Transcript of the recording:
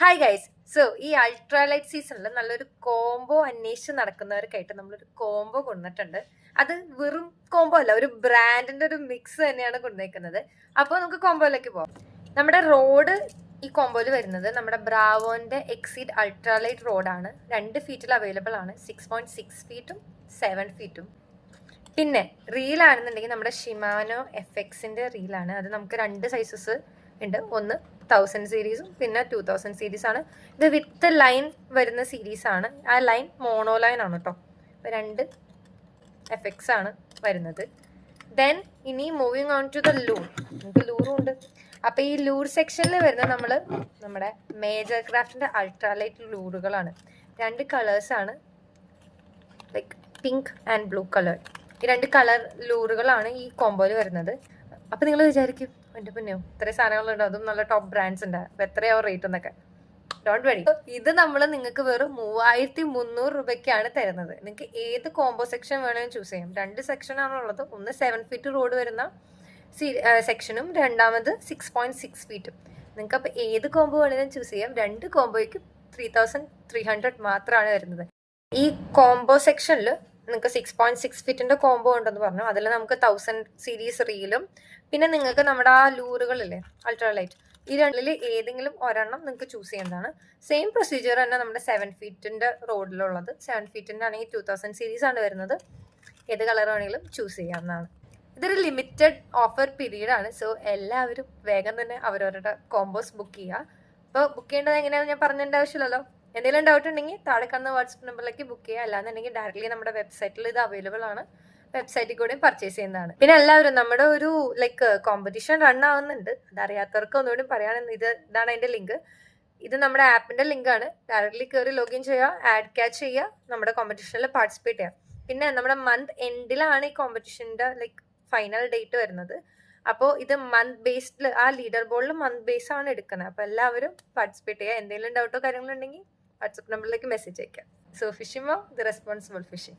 Hi guys. So ഈ ultralight സീസണിൽ നല്ലൊരു കോംബോ അന്വേഷിച്ച് നടക്കുന്നവർക്കായിട്ട് നമ്മളൊരു കോംബോ കൊണ്ടുവന്നിട്ടുണ്ട്. അത് വെറും കോംബോ അല്ല, ഒരു ബ്രാൻഡിന്റെ ഒരു മിക്സ് തന്നെയാണ് കൊണ്ടുവയ്ക്കുന്നത്. അപ്പോൾ നമുക്ക് കോംബോയിലേക്ക് പോവാം. നമ്മുടെ റോഡ് ഈ കോംബോയിൽ വരുന്നത് നമ്മുടെ ബ്രാവോന്റെ എക്സീഡ് അൾട്രാലൈറ്റ് റോഡാണ്. 2 ഫീറ്റിൽ അവൈലബിൾ ആണ്. 6.6 ഫീറ്റും 7 ഫീറ്റും. പിന്നെ റീലാണെന്നുണ്ടെങ്കിൽ നമ്മുടെ ഷിമാനോ FXന്റെ റീലാണ്. അത് നമുക്ക് 2 സൈസസ് ഉണ്ട്. ഒന്ന് 1000 സീരീസും പിന്നെ 2000 സീരീസ് ആണ്. ഇത് വിത്ത് ലൈൻ വരുന്ന സീരീസ് ആണ്. ആ ലൈൻ മോണോ ലൈൻ ആണ് കേട്ടോ. അപ്പോൾ 2 FX ആണ് വരുന്നത്. ദെൻ ഇനി moving on to the lure. നമുക്ക് ലൂറും ഉണ്ട്. അപ്പോൾ ഈ ലൂർ സെക്ഷനിൽ വരുന്ന നമ്മുടെ മേജർ ക്രാഫ്റ്റിന്റെ അൾട്രാലൈറ്റ് ലൂറുകളാണ്. 2 കളേഴ്സാണ്, like pink and blue colour. ഈ 2 കളർ ലൂറുകളാണ് ഈ കോംബോയിൽ വരുന്നത്. അപ്പം നിങ്ങൾ വിചാരിക്കും, എൻ്റെ പിന്നെയോ ഇത്രയും സാധനങ്ങളുണ്ട്, അതും നല്ല ടോപ്പ് ബ്രാൻഡ്സ് ഉണ്ട്, അപ്പം എത്രയാവും റേറ്റ് എന്നൊക്കെ. ഡോണ്ട് വരി. ഇത് നമ്മൾ നിങ്ങൾക്ക് വെറും 3300 രൂപയ്ക്കാണ് തരുന്നത്. നിങ്ങൾക്ക് ഏത് കോംബോ സെക്ഷൻ വേണമെങ്കിലും ചൂസ് ചെയ്യാം. 2 സെക്ഷനാണുള്ളത്. ഒന്ന് 7 ഫീറ്റ് റോഡ് വരുന്ന സെക്ഷനും രണ്ടാമത് 6.6 ഫീറ്റും. നിങ്ങൾക്ക് അപ്പോൾ ഏത് കോംബോ വേണമെങ്കിലും ചൂസ് ചെയ്യാം. 2 കോംബോയ്ക്ക് 3300 മാത്രമാണ് വരുന്നത്. ഈ കോംബോ സെക്ഷനിൽ നിങ്ങൾക്ക് 6.6 ഫീറ്റിന്റെ കോംബോ ഉണ്ടെന്ന് പറഞ്ഞു. അതിൽ നമുക്ക് 1000 സീരീസ് റീലും പിന്നെ നിങ്ങൾക്ക് നമ്മുടെ ആ ലൂറുകളില്ലേ അൾട്രാലൈറ്റ്, ഈ രണ്ടിൽ ഏതെങ്കിലും ഒരെണ്ണം നിങ്ങൾക്ക് ചൂസ് ചെയ്യുന്നതാണ്. സെയിം പ്രൊസീജിയർ തന്നെ നമ്മുടെ 7 ഫീറ്റിന്റെ റോഡിലുള്ളത്. 7 ഫീറ്റിന്റെ ആണെങ്കിൽ 2000 സീരീസ് ആണ് വരുന്നത്. ഏത് കളർ വേണമെങ്കിലും ചൂസ് ചെയ്യാവുന്നതാണ്. ഇതൊരു ലിമിറ്റഡ് ഓഫർ പീരീഡ് ആണ്. സോ എല്ലാവരും വേഗം തന്നെ അവരവരുടെ കോംബോസ് ബുക്ക് ചെയ്യുക. അപ്പോൾ ബുക്ക് ചെയ്യേണ്ടത് എങ്ങനെയാണെന്ന് ഞാൻ പറഞ്ഞതിൻ്റെ ആവശ്യമില്ലല്ലോ. എന്തെങ്കിലും ഡൗട്ട് ഉണ്ടെങ്കിൽ താഴെ കാണുന്ന വാട്സ്ആപ്പ് നമ്പറിലേക്ക് ബുക്ക് ചെയ്യുക. അല്ലാന്നുണ്ടെങ്കിൽ ഡയറക്റ്റ്ലി നമ്മുടെ വെബ്സൈറ്റിൽ ഇത് അവൈലബിൾ ആണ്. വെബ്സൈറ്റിൽ കൂടെ പർച്ചേസ് ചെയ്യുന്നതാണ്. പിന്നെ എല്ലാവരും നമ്മുടെ ഒരു ലൈക്ക് കോമ്പറ്റീഷൻ റൺ ആവുന്നുണ്ട്. അതറിയാത്തവർക്ക് ഒന്നുകൂടി പറയാൻ ഇതാണ് അതിന്റെ ലിങ്ക്. ഇത് നമ്മുടെ ആപ്പിന്റെ ലിങ്ക് ആണ്. ഡയറക്റ്റ്ലി കയറി ലോഗിൻ ചെയ്യുക, ആഡ് ക്യാച്ച് ചെയ്യുക, നമ്മുടെ കോമ്പറ്റീഷനിൽ പാർട്ടിസിപ്പേറ്റ് ചെയ്യുക. പിന്നെ നമ്മുടെ മന്ത് എൻഡിലാണ് ഈ കോമ്പറ്റീഷന്റെ ലൈക്ക് ഫൈനൽ ഡേറ്റ് വരുന്നത്. അപ്പോൾ ഇത് മന്ത് ബേസ്ഡ്, ആ ലീഡർ ബോർഡിൽ മന്ത് ബേസ് ആണ് എടുക്കുന്നത്. അപ്പോൾ എല്ലാവരും പാർട്ടിസിപ്പേറ്റ് ചെയ്യുക. എന്തെങ്കിലും ഡൗട്ടോ കാര്യങ്ങളുണ്ടെങ്കിൽ വാട്സ്ആപ്പ് നമ്പറിലേക്ക് മെസ്സേജ് അയക്കാം. So fishing mom, the responsible phishing.